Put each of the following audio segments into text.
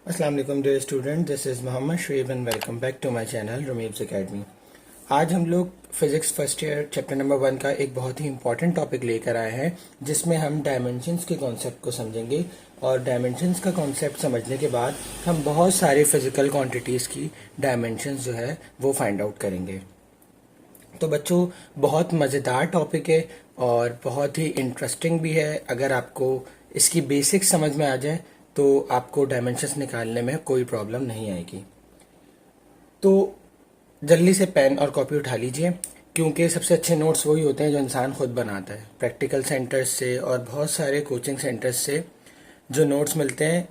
अस्सलाम वालेकुम dear student, this is Mohammad Shoaib and welcome back to my channel रुमीब्स academy. आज हम लोग physics first year chapter number 1 का एक बहुत ही इंपॉर्टेंट टॉपिक लेकर आए हैं, जिसमें हम डायमेंशंस के कॉन्सेप्ट को समझेंगे। और डायमेंशंस का कॉन्सेप्ट समझने के बाद हम बहुत सारे फिजिकल क्वांटिटीज़ की डायमेंशंस जो है वो फाइंड आउट करेंगे। तो बच्चों, बहुत मज़ेदार टॉपिक है और बहुत ही इंटरेस्टिंग भी है। अगर आपको इसकी बेसिक्स समझ में आ जाए तो आपको डायमेंशंस निकालने में कोई प्रॉब्लम नहीं आएगी। तो जल्दी से पेन और कॉपी उठा लीजिए, क्योंकि सबसे अच्छे नोट्स वही होते हैं जो इंसान खुद बनाता है। प्रैक्टिकल सेंटर्स से और बहुत सारे कोचिंग सेंटर्स से जो नोट्स मिलते हैं,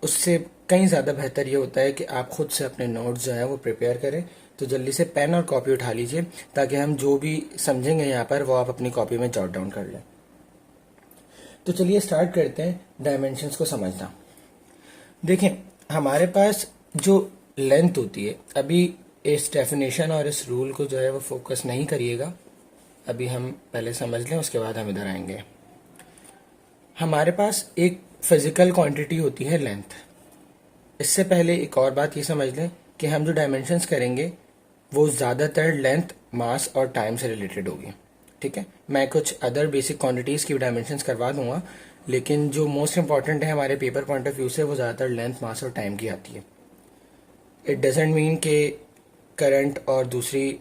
उससे कहीं ज़्यादा बेहतर ये होता है कि आप खुद से अपने नोट्स जो हैं वो प्रिपेयर करें। तो जल्दी से पेन और कॉपी उठा लीजिए, ताकि हम जो भी समझेंगे यहाँ पर वो आप अपनी कॉपी में जॉट डाउन कर लें। तो चलिए स्टार्ट करते हैं डायमेंशंस को समझना। देखें, हमारे पास जो लेंथ होती है, अभी इस डेफिनेशन और इस रूल को जो है वो फोकस नहीं करिएगा, अभी हम पहले समझ लें, उसके बाद हम इधर आएंगे। हमारे पास एक फिजिकल क्वांटिटी होती है लेंथ। इससे पहले एक और बात ये समझ लें कि हम जो डायमेंशंस करेंगे वो ज़्यादातर लेंथ, मास और टाइम से रिलेटेड होगी। ठीक है, मैं कुछ अदर बेसिक क्वांटिटीज़ की डायमेंशंस करवा दूंगा, लेकिन जो मोस्ट इंपॉर्टेंट है हमारे पेपर पॉइंट ऑफ व्यू से वो ज़्यादातर लेंथ, मास और टाइम की आती है। इट डजेंट मीन कि करंट और दूसरी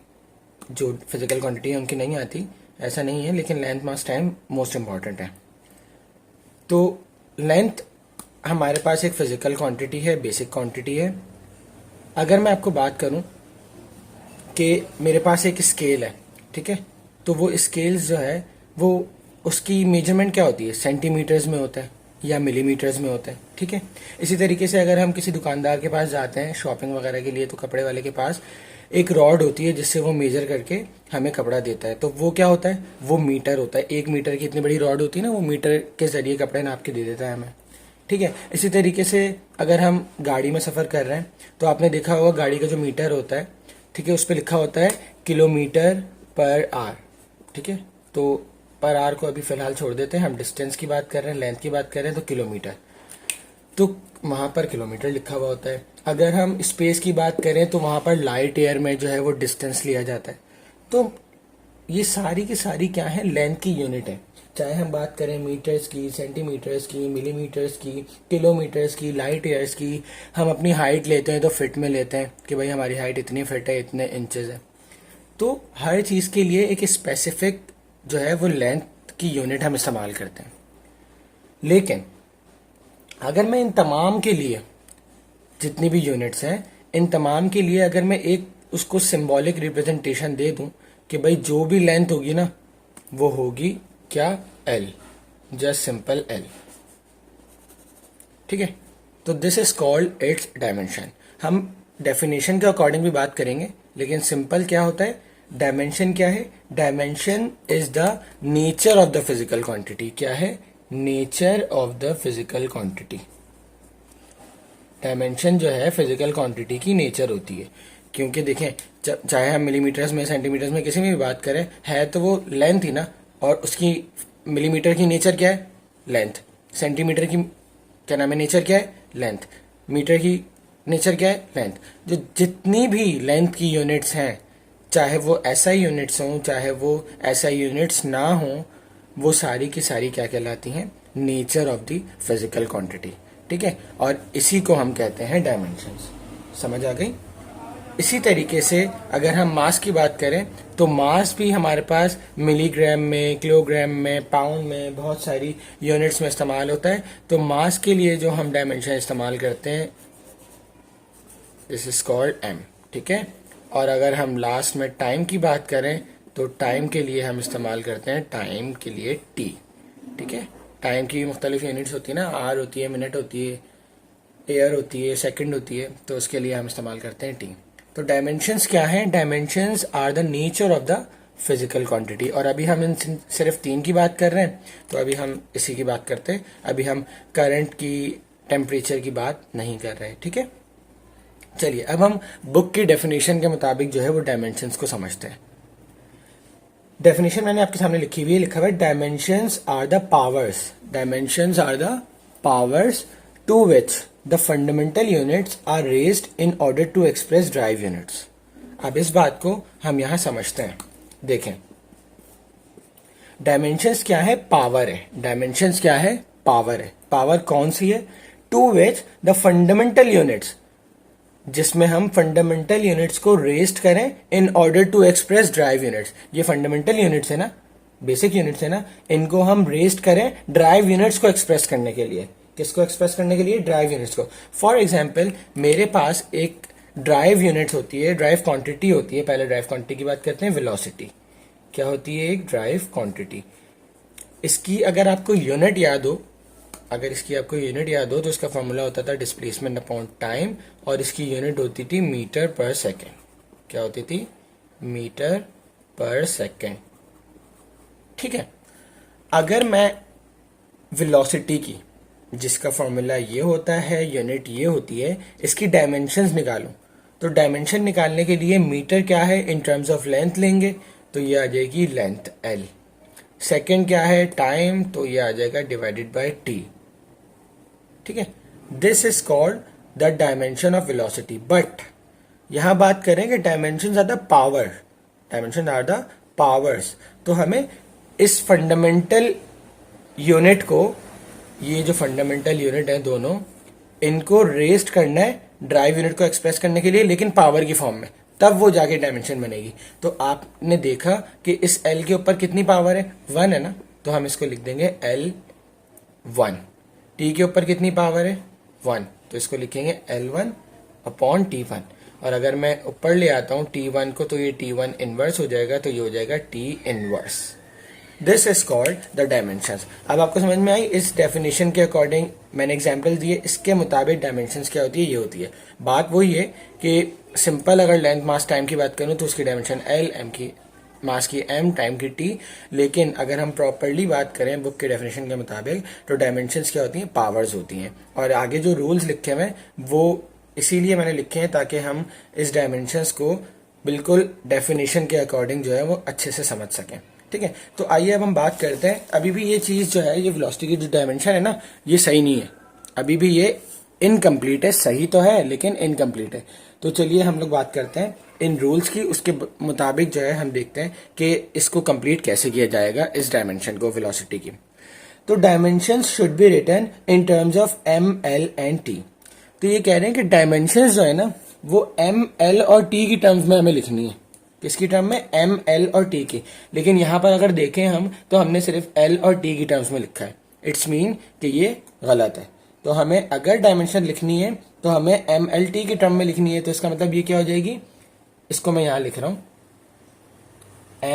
जो फिजिकल क्वांटिटी है उनकी नहीं आती, ऐसा नहीं है, लेकिन लेंथ, मास, टाइम मोस्ट इंपॉर्टेंट है। तो लेंथ हमारे पास एक फिजिकल क्वांटिटी है, बेसिक क्वांटिटी है। अगर मैं आपको बात करूं कि मेरे पास एक स्केल है, ठीक है, तो वो स्केल्स जो है वो उसकी मेजरमेंट क्या होती है, सेंटीमीटर्स में होता है या मिलीमीटर्स में होता है। ठीक है, इसी तरीके से अगर हम किसी दुकानदार के पास जाते हैं शॉपिंग वगैरह के लिए, तो कपड़े वाले के पास एक रॉड होती है जिससे वो मेजर करके हमें कपड़ा देता है। तो वो क्या होता है, वो मीटर होता है। 1 मीटर की इतनी बड़ी रॉड होती है ना, वो मीटर के जरिए कपड़े नाप के दे देता है हमें। ठीक है, इसी तरीके से अगर हम गाड़ी में सफ़र कर रहे हैं तो आपने देखा होगा गाड़ी का जो मीटर होता है, ठीक है, उस पर लिखा होता है किलोमीटर पर आवर। ठीक है, तो पर आवर को अभी फिलहाल छोड़ देते हैं, हम डिस्टेंस की बात कर रहे हैं, लेंथ की बात कर रहे हैं, तो किलोमीटर, तो वहां पर किलोमीटर लिखा हुआ होता है। अगर हम स्पेस की बात करें तो वहां पर लाइट ईयर में जो है वो डिस्टेंस लिया जाता है। तो ये सारी की सारी क्या है, लेंथ की यूनिट है। चाहे हम बात करें मीटर्स की, सेंटीमीटर्स की, मिलीमीटर्स की, किलोमीटर्स की, लाइट ईयर्स की। हम अपनी हाइट लेते हैं तो फिट में लेते हैं कि भाई हमारी हाइट इतनी फिट है, इतने इंचेस है। तो हर चीज़ के लिए एक स्पेसिफिक जो है वो लेंथ की यूनिट हम इस्तेमाल करते हैं। लेकिन अगर मैं इन तमाम के लिए, जितनी भी यूनिट्स हैं, इन तमाम के लिए अगर मैं एक उसको सिंबॉलिक रिप्रेजेंटेशन दे दूं कि भाई जो भी लेंथ होगी ना वो होगी क्या, एल, जस्ट सिंपल एल। ठीक है, तो this is called its dimension. हम डेफिनेशन के अकॉर्डिंग भी बात करेंगे, लेकिन सिंपल क्या होता है, डायमेंशन क्या है, dimension is the nature of the physical quantity. क्या है, nature of the physical quantity. Dimension जो है फिजिकल क्वांटिटी की नेचर होती है। क्योंकि देखें, चाहे हम मिलीमीटर्स में, सेंटीमीटर्स में, किसी में भी बात करें, है तो वो लेंथ ही ना। और उसकी मिलीमीटर की नेचर क्या है, लेंथ। सेंटीमीटर की क्या नाम है, नेचर क्या है, लेंथ। मीटर की नेचर क्या है, लेंथ। जो जितनी भी लेंथ की यूनिट्स हैं, चाहे वो ऐसा यूनिट्स हों, चाहे वो ऐसा यूनिट्स ना हों, वो सारी की सारी क्या कहलाती हैं, nature of the physical quantity. ठीक है, और इसी को हम कहते हैं डायमेंशंस। समझ आ गई। इसी तरीके से अगर हम मास की बात करें तो मास भी हमारे पास मिलीग्राम में, किलोग्राम में, पाउंड में, बहुत सारी यूनिट्स में इस्तेमाल होता है। तो मास के लिए जो हम डायमेंशन इस्तेमाल करते हैं, दिस इज कॉल्ड एम। ठीक है, और अगर हम लास्ट में टाइम की बात करें तो टाइम के लिए हम इस्तेमाल करते हैं, टाइम के लिए टी। ठीक है, टाइम की मुख्तलिफ यूनिट्स होती है ना, आवर होती है, मिनट होती है, ईयर होती है, सेकंड होती है, तो उसके लिए हम इस्तेमाल करते हैं टी। तो डायमेंशंस क्या हैं, dimensions are the nature of the physical quantity. और अभी हम सिर्फ 3 की बात कर रहे हैं, तो अभी हम इसी की बात करते हैं। अभी हम करंट की, टेम्परेचर की बात नहीं कर रहे। ठीक है, चलिए अब हम बुक की डेफिनेशन के मुताबिक जो है वो डायमेंशंस को समझते हैं। डेफिनेशन मैंने आपके सामने लिखी हुई है, लिखा हुआ है dimensions are the powers. Dimensions are the powers to which the fundamental units are raised in order to express derived units. अब इस बात को हम यहां समझते हैं। देखें, डायमेंशंस क्या है? पावर है। डायमेंशंस क्या है? पावर है। पावर कौन सी है? To which the fundamental units, जिसमें हम फंडामेंटल यूनिट्स को रेस्ट करें in order to express derived units. ये फंडामेंटल यूनिट्स है ना, बेसिक यूनिट्स है ना, इनको हम रेस्ट करें ड्राइव यूनिट्स को एक्सप्रेस करने के लिए। किसको एक्सप्रेस करने के लिए? ड्राइव यूनिट्स को। फॉर एग्जाम्पल, मेरे पास एक ड्राइव यूनिट होती है, ड्राइव क्वांटिटी होती है। पहले ड्राइव क्वांटिटी की बात करते हैं। वेलोसिटी क्या होती है? एक ड्राइव क्वांटिटी। इसकी अगर आपको यूनिट याद हो, तो इसका फॉर्मूला होता था डिस्प्लेसमेंट अपॉन टाइम, और इसकी यूनिट होती थी मीटर पर सेकेंड। क्या होती थी? मीटर पर सेकेंड। ठीक है। अगर मैं वेलोसिटी की, जिसका फॉर्मूला ये होता है, यूनिट ये होती है, इसकी डायमेंशंस निकालूं, तो डायमेंशन निकालने के लिए मीटर क्या है? इन टर्म्स ऑफ लेंथ लेंगे, तो ये आ जाएगी लेंथ L। सेकेंड क्या है? टाइम, तो ये आ जाएगा डिवाइडेड बाय T। ठीक है। This is called the dimension of velocity. But यहां बात करें कि dimension are the power, dimension are the powers. तो हमें इस फंडामेंटल यूनिट को, ये जो फंडामेंटल यूनिट है दोनों, इनको रेस्ट करना है ड्राइव यूनिट को एक्सप्रेस करने के लिए, लेकिन पावर की फॉर्म में, तब वो जाके डायमेंशन बनेगी। तो आपने देखा कि इस L के ऊपर कितनी पावर है? 1 है ना, तो हम इसको लिख देंगे L1। T के ऊपर कितनी पावर है? 1, तो इसको लिखेंगे L1 अपॉन T1। और अगर मैं ऊपर ले आता हूं T1 को, तो ये T1 इनवर्स हो जाएगा, तो ये हो जाएगा T inverse. This is called the dimensions. अब आपको समझ में आई? इस डेफिनेशन के अकॉर्डिंग मैंने एग्जांपल दिए, इसके मुताबिक डायमेंशंस क्या होती है? ये होती है। बात वही है कि सिंपल अगर लेंथ मास टाइम की बात करूं तो उसकी डायमेंशन L, M की मास की M, टाइम की T। लेकिन अगर हम प्रॉपरली बात करें बुक के डेफिनेशन के मुताबिक, तो डायमेंशंस क्या होती हैं? पावर्स होती हैं। और आगे जो रूल्स लिखे हुए हैं वो इसीलिए मैंने लिखे हैं ताकि हम इस डायमेंशंस को बिल्कुल डेफिनेशन के अकॉर्डिंग जो है वो अच्छे से समझ सकें। ठीक है। तो आइए अब हम बात करते हैं। अभी भी ये चीज जो है, ये वेलोसिटी की जो डायमेंशन है ना, ये सही नहीं है। अभी भी ये इनकम्प्लीट है। सही तो है लेकिन इनकम्प्लीट है। तो चलिए हम लोग बात करते हैं इन रूल्स की। उसके मुताबिक जो है हम देखते हैं कि इसको कंप्लीट कैसे किया जाएगा, इस डायमेंशन को, वेलोसिटी की। तो dimension should be written in terms of M, L and T। तो ये कह रहे हैं कि डायमेंशन जो है ना, वो M, L और T की टर्म्स में हमें लिखनी है। किसकी टर्म में? M, L और T की। लेकिन यहां पर अगर देखें हम, तो हमने सिर्फ L और T की टर्म्स में लिखा है। इट्स मीन कि ये गलत है। तो हमें अगर डायमेंशन लिखनी है तो हमें M, L, T की टर्म में लिखनी है। तो इसका मतलब ये क्या हो जाएगी? इसको मैं यहां लिख रहा हूं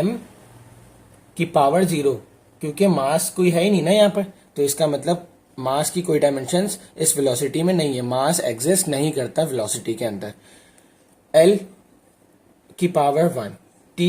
M की पावर 0, क्योंकि मास कोई है ही नहीं ना यहाँ पर। तो इसका मतलब मास की कोई डायमेंशंस इस वेलोसिटी में नहीं है। मास एग्जिस्ट नहीं करता वेलोसिटी के अंदर। L की पावर 1, T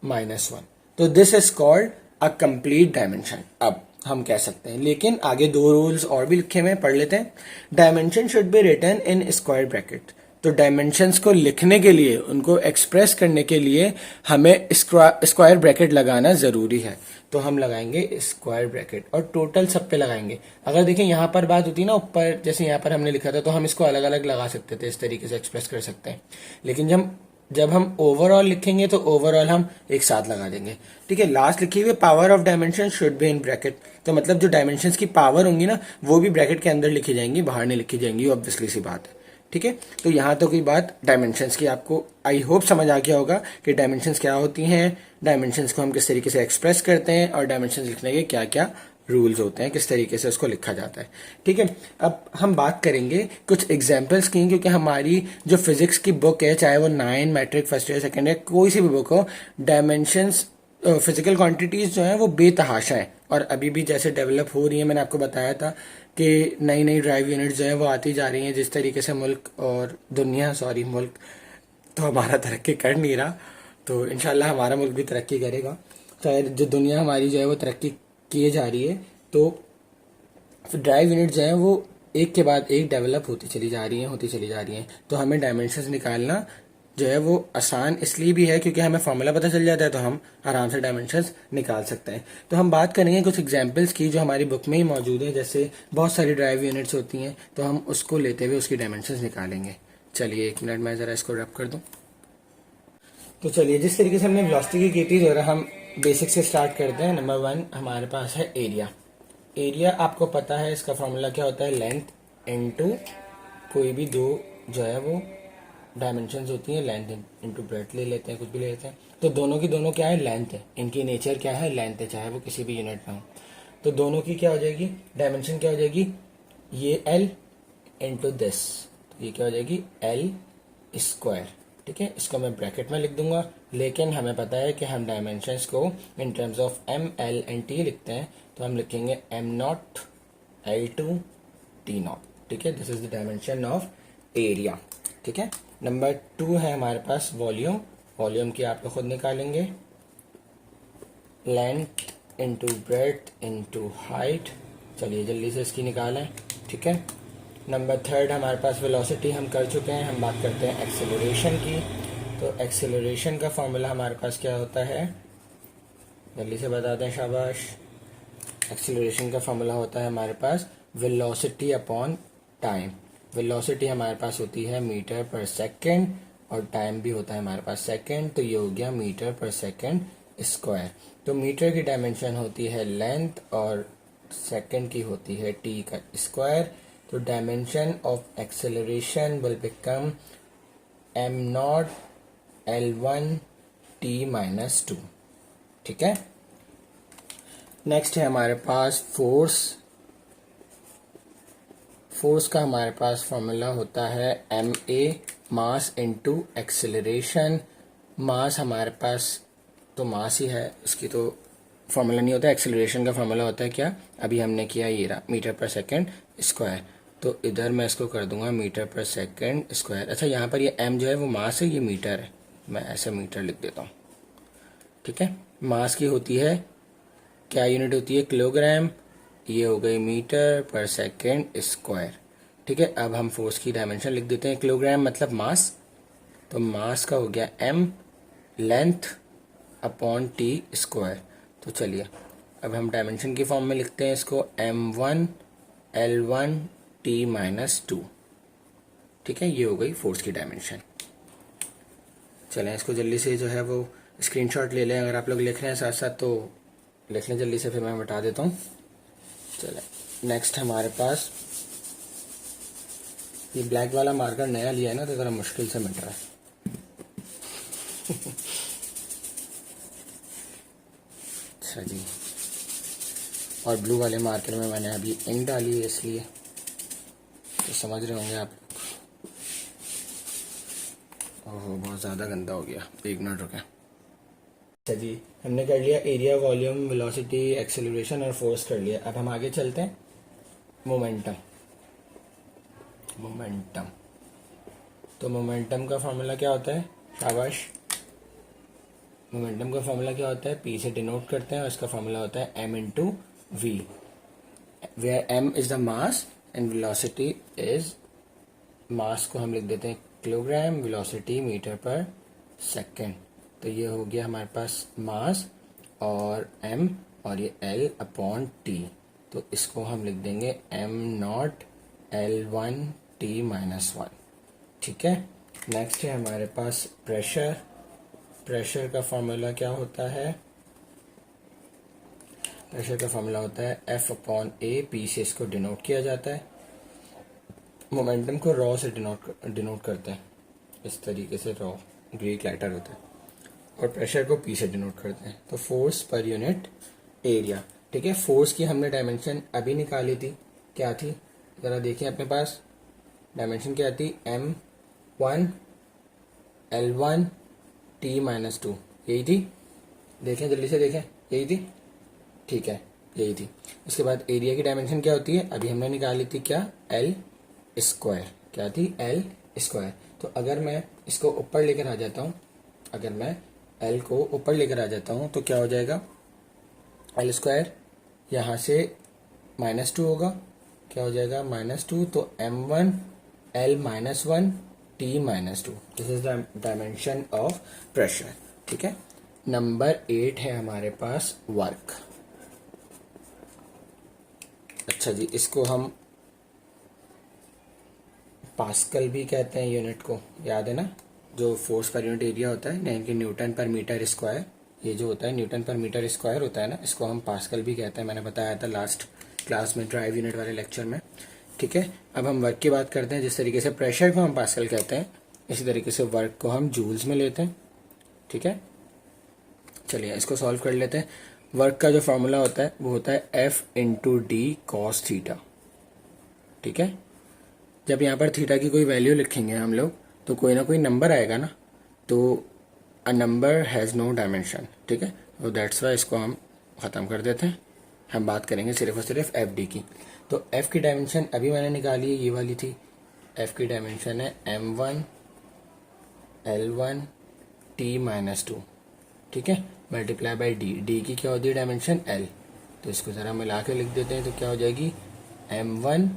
-1। तो this is called a complete dimension. अब हम कह सकते हैं, लेकिन आगे दो रूल्स और भी लिखे हुए, पढ़ लेते हैं। Dimension should be written in square bracket. तो डायमेंशंस को लिखने के लिए, उनको एक्सप्रेस करने के लिए हमें स्क्वायर ब्रैकेट लगाना जरूरी है। तो हम लगाएंगे स्क्वायर ब्रैकेट और टोटल सब पे लगाएंगे। अगर देखें यहाँ पर बात होती है ना, ऊपर जैसे यहाँ पर हमने लिखा था, तो हम इसको अलग अलग लगा सकते थे, इस तरीके से एक्सप्रेस कर सकते हैं। लेकिन जब हम ओवरऑल लिखेंगे तो ओवरऑल हम एक साथ लगा देंगे। ठीक है। लास्ट लिखी हुई power of dimension should be in bracket. तो मतलब जो डायमेंशंस की पावर होंगी ना, वो भी ब्रैकेट के अंदर लिखी जाएंगी, बाहर नहीं लिखी जाएंगी। ऑब्वियसली सी बात है। ठीक है। तो यहां तो कोई बात डायमेंशंस की आपको आई होप समझ आ गया होगा कि डायमेंशंस क्या होती हैं, डायमेंशंस को हम किस तरीके से एक्सप्रेस करते हैं, और डायमेंशंस लिखने के क्या क्या रूल्स होते हैं, किस तरीके से उसको लिखा जाता है। ठीक है। अब हम बात करेंगे कुछ एग्जाम्पल्स की, क्योंकि हमारी जो फिजिक्स की बुक है, चाहे वो 9 matric, first year, second year, कोई सी भी बुक हो, डायमेंशंस, फिजिकल क्वांटिटीज जो है वो बेतहाशा है। और अभी भी जैसे डेवलप हो रही है, मैंने आपको बताया था कि नई नई ड्राइव यूनिट जो है वो आती जा रही हैं। जिस तरीके से मुल्क और दुनिया, सॉरी मुल्क तो हमारा तरक्की कर नहीं रहा, तो इंशाल्लाह हमारा मुल्क भी तरक्की करेगा। चाहे जो दुनिया हमारी जो है वो तरक्की किए जा रही है, तो ड्राइव यूनिट जो है वो एक के बाद एक डेवलप होती चली जा रही हैं। तो हमें डायमेंशंस निकालना जो है वो आसान इसलिए भी है क्योंकि हमें फॉर्मूला पता चल जाता है, तो हम आराम से डायमेंशंस निकाल सकते हैं। तो हम बात करेंगे कुछ एग्जांपल्स की जो हमारी बुक में ही मौजूद है। जैसे बहुत सारी ड्राइव यूनिट्स होती हैं, तो हम उसको लेते हुए उसकी डायमेंशंस निकालेंगे। चलिए 1 मिनट में ज़रा इसको रब कर दूँ। तो चलिए जिस तरीके से हमने वेलोसिटी की थी, ज़रा हम बेसिक से स्टार्ट करते हैं। नंबर 1 हमारे पास है एरिया। एरिया आपको पता है, इसका फॉर्मूला क्या होता है, लेंथ इनटू कोई भी दो जो है वो डायमेंशंस होती हैं, लेंथ इनटू ब्रेड्थ ले लेते हैं, कुछ भी ले लेते हैं। तो दोनों की दोनों क्या है, लेंथ है। इनकी नेचर क्या है, लेंथ है, चाहे वो किसी भी यूनिट में हो। तो दोनों की क्या हो जाएगी, डायमेंशन क्या हो जाएगी, ये एल इंटू दिस, तो ये क्या हो जाएगी एल स्क्वायर। ठीक है, इसको मैं ब्रैकेट में लिख दूंगा, लेकिन हमें पता है कि हम डायमेंशंस को in terms of M L and T लिखते हैं, तो हम लिखेंगे M not L two T not. ठीक है, this is the dimension of area. ठीक है, नंबर 2 है हमारे पास वॉल्यूम। वॉल्यूम की आप लोग खुद निकालेंगे, length into breadth into height. चलिए जल्दी से इसकी निकालें। ठीक है, नंबर 3 हमारे पास वेलोसिटी हम कर चुके हैं। हम बात करते हैं एक्सेलरेशन की। तो एक्सेलरेशन का फॉर्मूला हमारे पास क्या होता है, जल्दी से बता दें, शाबाश। एक्सेलरेशन का फॉर्मूला होता है हमारे पास वेलोसिटी अपॉन टाइम। वेलोसिटी हमारे पास होती है मीटर पर सेकेंड और टाइम भी होता है हमारे पास सेकेंड, तो ये हो गया मीटर पर सेकेंड स्क्वायर। तो मीटर की डायमेंशन होती है लेंथ और सेकेंड की होती है टी का स्क्वायर। तो dimension of acceleration will become am not L1 T minus 2। ठीक है, नेक्स्ट है हमारे पास फोर्स। फोर्स का हमारे पास फॉर्मूला होता है M A mass into acceleration. Mass हमारे पास तो मास ही है, उसकी तो फॉर्मूला नहीं होता। एक्सेलरेशन का फॉर्मूला होता है क्या, अभी हमने किया ये रहा, मीटर पर सेकेंड स्क्वायर। तो इधर मैं इसको कर दूंगा मीटर पर सेकेंड स्क्वायर। अच्छा, यहाँ पर ये एम जो है वो मास है, ये मीटर है, मैं ऐसे मीटर लिख देता हूँ। ठीक है, मास की होती है क्या यूनिट होती है, किलोग्राम। ये हो गई मीटर पर सेकेंड स्क्वायर। ठीक है, अब हम फोर्स की डायमेंशन लिख देते हैं, किलोग्राम मतलब मास, तो मास का हो गया M length upon T square. तो चलिए अब हम डायमेंशन की फॉर्म में लिखते हैं इसको, m1 L1 टी माइनस 2। ठीक है, ये हो गई फोर्स की डायमेंशन। चलें इसको जल्दी से जो है वो स्क्रीनशॉट ले लें। अगर आप लोग लिख रहे हैं साथ साथ तो लिख लें जल्दी से, फिर मैं बता देता हूँ। चलें नेक्स्ट हमारे पास ये ब्लैक वाला मार्कर नया लिया है ना, तो ज़रा मुश्किल से मिट रहा है। अच्छा जी, और ब्लू वाले मार्कर में मैंने अभी इंक डाली है, इसलिए तो समझ रहे होंगे आप। ओहो, बहुत ज़्यादा गंदा हो गया, 1 मिनट रुकें। अच्छा जी, हमने कर लिया एरिया, वॉल्यूम, वेलोसिटी, एक्सेलरेशन और फोर्स कर लिया। अब हम आगे चलते हैं, मोमेंटम। मोमेंटम, तो मोमेंटम का फॉर्मूला क्या होता है, शाबाश। मोमेंटम का फॉर्मूला क्या होता है, पी से डिनोट करते हैं और इसका फॉर्मूला होता है M into V, where M is the mass and velocity is, mass को हम लिख देते हैं किलोग्राम, वेलोसिटी मीटर पर सेकेंड। तो ये हो गया हमारे पास मास और एम और ये एल अपॉन टी, तो इसको हम लिख देंगे am not L1 T minus 1। ठीक है, नेक्स्ट है हमारे पास प्रेशर। प्रेशर का फॉर्मूला क्या होता है, प्रेशर का फॉर्मूला होता है F अपॉन ए, पी से इसको डिनोट किया जाता है। मोमेंटम को रॉ से डिनोट करते हैं, इस तरीके से रॉ ग्रीक लेटर होता है, और प्रेशर को पी से डिनोट करते हैं। तो फोर्स पर यूनिट एरिया। ठीक है, फोर्स की हमने डायमेंशन अभी निकाली थी, क्या थी ज़रा देखिए अपने पास, डायमेंशन क्या थी, M1 L1 टी माइनस 2, यही थी, देखें जल्दी से देखें, यही थी। ठीक है, यही थी। उसके बाद एरिया की डायमेंशन क्या होती है, अभी हमने निकाली थी क्या, एल स्क्वायर। क्या थी, एल स्क्वायर। तो अगर मैं इसको ऊपर लेकर आ जाता हूँ, अगर मैं एल को ऊपर लेकर आ जाता हूँ तो क्या हो जाएगा, एल स्क्वायर यहाँ से -2 होगा, क्या हो जाएगा -2, तो M1 L -1 T minus two, this is the dimension of pressure. ठीक है, नंबर 8 है हमारे पास वर्क। अच्छा जी, इसको हम पास्कल भी कहते हैं यूनिट को, याद है ना, जो फोर्स पर यूनिट एरिया होता है यानी कि न्यूटन पर मीटर स्क्वायर, ये जो होता है न्यूटन पर मीटर स्क्वायर होता है ना, इसको हम पास्कल भी कहते हैं। मैंने बताया था लास्ट क्लास में ड्राइव यूनिट वाले लेक्चर में। ठीक है, अब हम वर्क की बात करते हैं। जिस तरीके से प्रेशर को हम पास्कल कहते हैं, इसी तरीके से वर्क को हम जूल्स में लेते हैं। ठीक है, चलिए इसको सॉल्व कर लेते हैं। वर्क का जो फॉर्मूला होता है वो होता है F into D cos theta. ठीक है, जब यहाँ पर थीटा की कोई वैल्यू लिखेंगे हम लोग तो कोई ना कोई नंबर आएगा ना, तो a number has no dimension. ठीक है, तो दैट्स वाई इसको हम ख़त्म कर देते हैं। हम बात करेंगे सिर्फ और सिर्फ एफ डी की। तो एफ की डायमेंशन अभी मैंने निकाली है, ये वाली थी। एफ की डायमेंशन है M1 L1 T minus two. ठीक है, मल्टीप्लाई बाई डी। डी की क्या होती है डायमेंशन L, तो इसको ज़रा मिला के लिख देते हैं। तो क्या हो जाएगी M1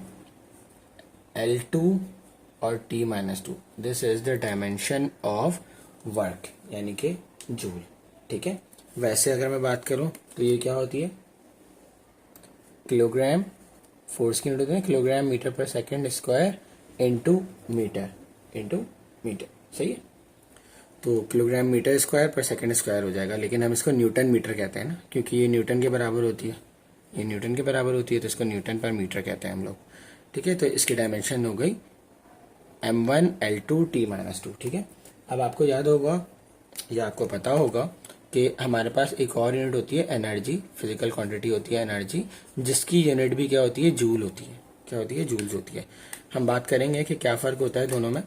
L2 और T minus two, this is the dimension of work यानी कि जूल। ठीक है, वैसे अगर मैं बात करूं तो ये क्या होती है, किलोग्राम, फोर्स की यूनिट होती है किलोग्राम मीटर पर सेकंड स्क्वायर इनटू मीटर, सही है। तो किलोग्राम मीटर स्क्वायर पर सेकंड स्क्वायर हो जाएगा, लेकिन हम इसको न्यूटन मीटर कहते हैं ना, क्योंकि ये न्यूटन के बराबर होती है, ये न्यूटन के बराबर होती है, तो इसको न्यूटन पर मीटर कहते हैं हम लोग। ठीक है, तो इसकी डायमेंशन हो गई M1 L2 T minus two. ठीक है, अब आपको याद होगा या आपको पता होगा कि हमारे पास एक और यूनिट होती है एनर्जी, फिजिकल क्वांटिटी होती है एनर्जी, जिसकी यूनिट भी क्या होती है, जूल होती है। क्या होती है, जूल्स होती है। हम बात करेंगे कि क्या फ़र्क होता है दोनों में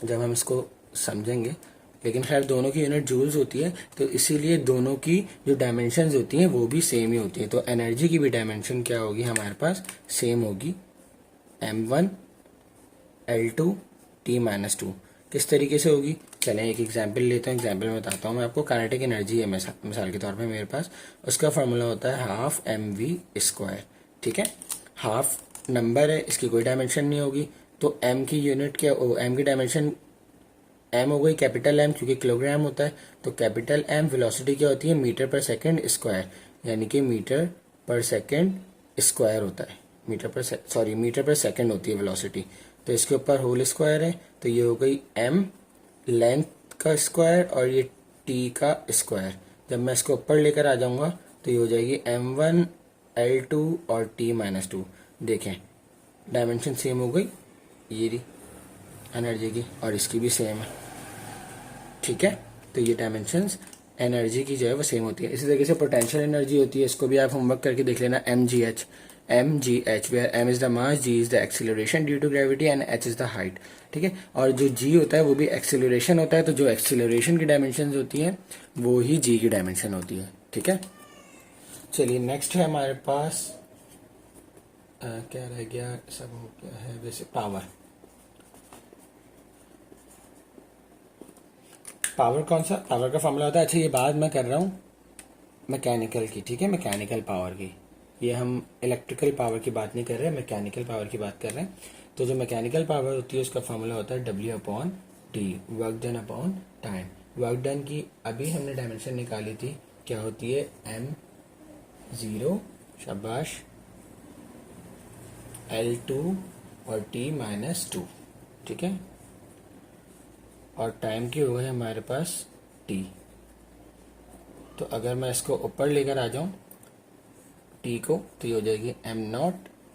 जब हम इसको समझेंगे, लेकिन खैर दोनों की यूनिट जूल्स होती है, तो इसीलिए दोनों की जो डायमेंशंस होती हैं वो भी सेम ही होती है। तो एनर्जी की भी डायमेंशन क्या होगी हमारे पास, सेम होगी, M1 L2 T minus two. किस तरीके से होगी, चलें एक एग्जाम्पल लेते हैं। एग्जाम्पल में बताता हूँ मैं आपको। काइनेटिक एनर्जी है मिसाल के तौर पे मेरे पास, उसका फॉर्मूला होता है हाफ mv स्क्वायर। ठीक है, हाफ नंबर है, इसकी कोई डायमेंशन नहीं होगी, तो m की यूनिट क्या, m की डायमेंशन m हो गई कैपिटल M, क्योंकि किलोग्राम होता है, तो कैपिटल M। वेलोसिटी क्या होती है, मीटर पर सेकेंड स्क्वायर, यानी कि मीटर पर सेकेंड स्क्वायर होता है, मीटर पर सेकेंड होती है वेलोसिटी। तो इसके ऊपर होल स्क्वायर है, तो ये हो गई M लेंथ का स्क्वायर और ये T का स्क्वायर। जब मैं इसको ऊपर लेकर आ जाऊंगा तो ये हो जाएगी M1 L2 और T माइनस टू। देखें डायमेंशन सेम हो गई, ये रही एनर्जी की, और इसकी भी सेम है। ठीक है, तो ये डायमेंशंस एनर्जी की जो है वो सेम होती है। इसी तरीके से पोटेंशियल एनर्जी होती है, इसको भी आप होमवर्क करके देख लेना। mgh where m is the mass, g is the acceleration due to gravity and h is the height। ठीक है, और जो g होता है वो भी एक्सेलरेशन होता है, तो जो एक्सेलरेशन की डायमेंशन होती है वो ही g की डायमेंशन होती है। ठीक है, चलिए नेक्स्ट है हमारे पास क्या रह गया, सब हो गया है वैसे, पावर कौन सा, पावर का फॉर्मूला होता है। अच्छा ये बात मैं कर रहा हूँ मैकेनिकल की। ठीक है, मैकेनिकल पावर की, ये हम इलेक्ट्रिकल पावर की बात नहीं कर रहे, मैकेनिकल पावर की बात कर रहे हैं। तो जो मैकेनिकल पावर होती है उसका फॉर्मूला होता है W/T, work done upon time. Work done की अभी हमने डायमेंशन निकाली थी, क्या होती है M0 शाबाश L2 और T माइनस टू। ठीक है, और टाइम की हो गई हमारे पास T। तो अगर मैं इसको ऊपर लेकर आ जाऊं T को, तो ये हो जाएगी M0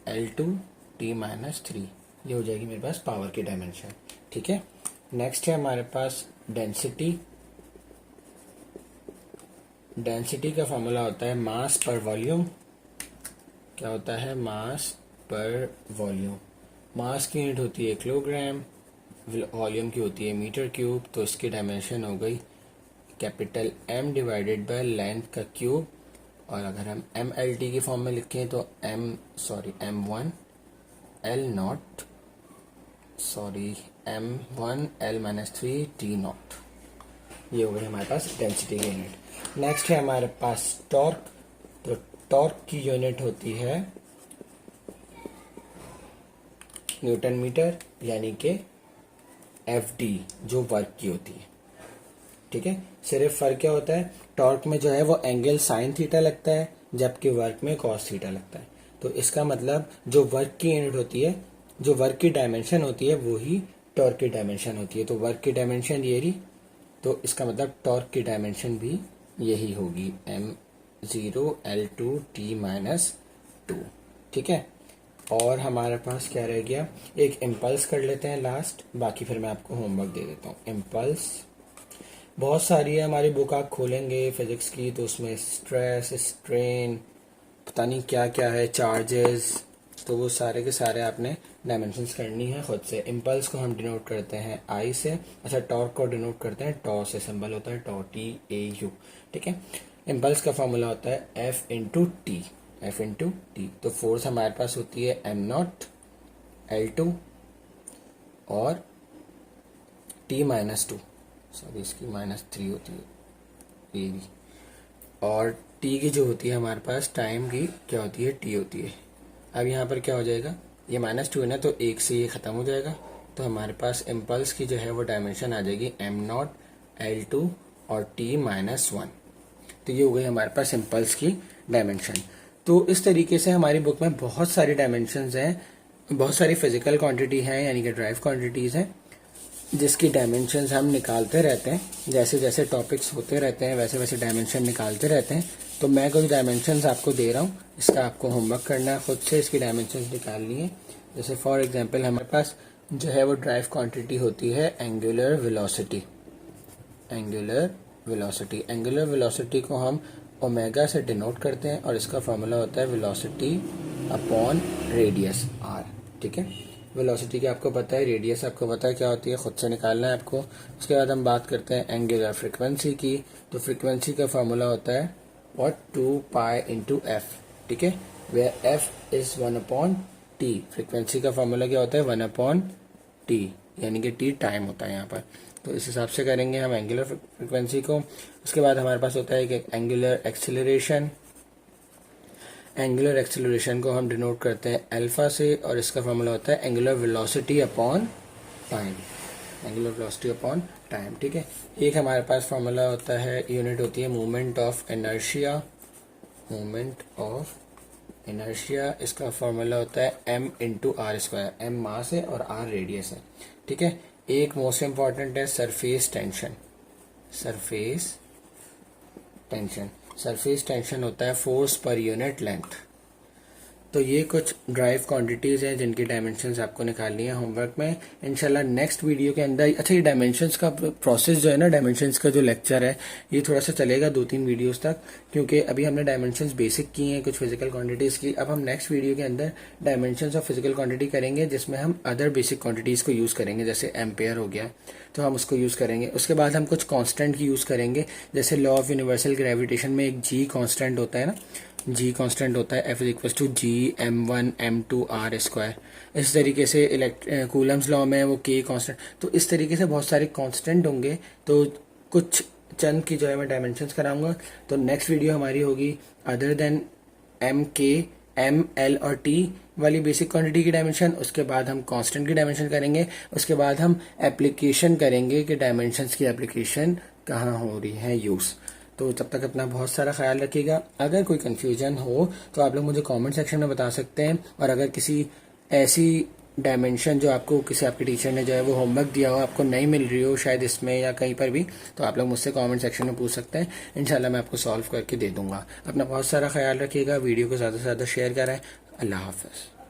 L2 T minus three. ये हो जाएगी मेरे पास पावर की डायमेंशन। ठीक है, नेक्स्ट है हमारे पास डेंसिटी। डेंसिटी का फॉर्मूला होता है मास पर वॉल्यूम। क्या होता है, मास पर वॉल्यूम। मास की यूनिट होती है किलोग्राम, वॉल्यूम की होती है मीटर क्यूब, तो इसकी डायमेंशन हो गई capital M divided by length का क्यूब। और अगर हम MLT की फॉर्म में लिखें तो M1 L minus three T not. ये हो गई हमारे पास डेंसिटी की यूनिट। नेक्स्ट है हमारे पास टॉर्क। तो टॉर्क की यूनिट होती है न्यूटन मीटर, यानी कि एफ डी जो वर्क की होती है। ठीक है, सिर्फ फर्क क्या होता है, टॉर्क में जो है वो एंगल साइन थीटा लगता है, जबकि वर्क में कॉस थीटा लगता है। तो इसका मतलब जो वर्क की यूनिट होती है, जो वर्क की डायमेंशन होती है, वो ही टॉर्क की डायमेंशन होती है। तो वर्क की डायमेंशन ये रही, तो इसका मतलब टॉर्क की डायमेंशन भी यही होगी, m0L2t-2। ठीक है, और हमारे पास क्या रह गया, एक इम्पल्स कर लेते हैं लास्ट, बाकी फिर मैं आपको होमवर्क दे देता हूँ। इम्पल्स बहुत सारी है हमारी बुक, आप खोलेंगे फिजिक्स की तो उसमें स्ट्रेस, स्ट्रेन, पता नहीं क्या क्या है, चार्जेस, तो वो सारे के सारे आपने डायमेंशंस करनी है खुद से। इम्पल्स को हम डिनोट करते हैं आई से, अच्छा टॉर्क को डिनोट करते हैं टॉ से, सिंबल होता है टॉ, TAU। ठीक है, इम्पल्स का फॉर्मूला होता है F/T, F/T। तो फोर्स हमारे पास होती है m0L2 और T-2, सॉरी इसकी -3 होती है ये भी, और टी की जो होती है हमारे पास टाइम की क्या होती है, टी होती है। अब यहाँ पर क्या हो जाएगा, ये -2 है ना, तो एक से ये ख़त्म हो जाएगा, तो हमारे पास इम्पल्स की जो है वो डायमेंशन आ जाएगी m0L2 और T-1। तो ये हो गई हमारे पास इम्पल्स की डायमेंशन। तो इस तरीके से हमारी बुक में बहुत सारी डायमेंशंस हैं, बहुत सारी फिजिकल क्वांटिटी हैं, यानी कि ड्राइव क्वांटिटीज़ हैं, जिसकी डायमेंशंस हम निकालते रहते हैं। जैसे जैसे टॉपिक्स होते रहते हैं वैसे वैसे डायमेंशन निकालते रहते हैं। तो मैं कुछ डायमेंशंस आपको दे रहा हूँ, इसका आपको होमवर्क करना है, खुद से इसकी डायमेंशंस निकालनी है। जैसे फॉर एग्जांपल हमारे पास जो है वो ड्राइव क्वांटिटी होती है angular velocity. Angular velocity, angular velocity को हम ओमेगा से डिनोट करते हैं और इसका फॉर्मूला होता है वेलोसिटी अपॉन रेडियस r। ठीक है, वेलोसिटी की आपको पता है, रेडियस आपको पता है क्या होती है, खुद से निकालना है आपको। उसके बाद हम बात करते हैं एंगुलर फ्रीक्वेंसी की। तो फ्रीक्वेंसी का फॉर्मूला होता है और 2π/f। ठीक है, where f is 1/t। Frequency का फॉर्मूला क्या होता है, 1/t, यानी कि t टाइम होता है यहाँ पर। तो इस हिसाब से करेंगे हम एंगुलर फ्रीक्वेंसी को। उसके बाद हमारे पास होता है कि एंगुलर एक्सेलरेशन। एंगुलर एक्सेलरेशन को हम डिनोट करते हैं अल्फा से और इसका फॉर्मूला होता है angular velocity upon time. Angular velocity upon time. ठीक है, एक हमारे पास फॉर्मूला होता है, यूनिट होती है moment of inertia. Moment of inertia, इसका फॉर्मूला होता है m/r²। m मास है और r रेडियस है। ठीक है, एक मोस्ट इंपॉर्टेंट है surface tension. Surface tension, surface tension होता है फोर्स पर यूनिट लेंथ। तो ये कुछ ड्राइव क्वांटिटीज़ हैं जिनकी डायमेंशंस आपको निकालनी है होमवर्क में। इंशाल्लाह नेक्स्ट वीडियो के अंदर, अच्छा ये डायमेंशंस का प्रोसेस जो है ना, डायमेंशंस का जो लेक्चर है ये थोड़ा सा चलेगा 2-3 वीडियोस तक, क्योंकि अभी हमने डायमेंशंस बेसिक की हैं कुछ फिजिकल क्वांटिटीज़ की। अब हम नेक्स्ट वीडियो के अंदर डायमेंशंस ऑफ फिजिकल क्वांटिटी करेंगे, जिसमें हम अदर बेसिक क्वांटिटीज़ को यूज़ करेंगे, जैसे एम्पेयर हो गया तो हम उसको यूज़ करेंगे। उसके बाद हम कुछ कॉन्स्टेंट की यूज़ करेंगे, जैसे लॉ ऑफ यूनिवर्सल ग्रेविटेशन में एक जी कॉन्स्टेंट होता है ना, जी कांस्टेंट होता है F=G(m1m2r²). इस तरीके से कूलम्स लॉ में वो K कांस्टेंट। तो इस तरीके से बहुत सारे कांस्टेंट होंगे, तो कुछ चंद की जो है मैं डायमेंशंस कराऊंगा। तो नेक्स्ट वीडियो हमारी होगी other than M, K, M, L और T वाली बेसिक क्वांटिटी की डायमेंशन। उसके बाद हम कांस्टेंट की डायमेंशन करेंगे। उसके बाद हम एप्लीकेशन करेंगे कि डायमेंशंस की एप्लीकेशन कहाँ हो रही है यूज़। तो तब तक अपना बहुत सारा ख्याल रखिएगा। अगर कोई कन्फ्यूजन हो तो आप लोग मुझे कमेंट सेक्शन में बता सकते हैं, और अगर किसी ऐसी डायमेंशन जो आपको किसी आपके टीचर ने जो है वो होमवर्क दिया हो, आपको नहीं मिल रही हो शायद इसमें या कहीं पर भी, तो आप लोग मुझसे कमेंट सेक्शन में पूछ सकते हैं। इंशाल्लाह मैं आपको सॉल्व करके दे दूंगा। अपना बहुत सारा ख्याल रखिएगा, वीडियो को ज़्यादा से ज़्यादा शेयर करें। अल्लाह हाफ़िज़।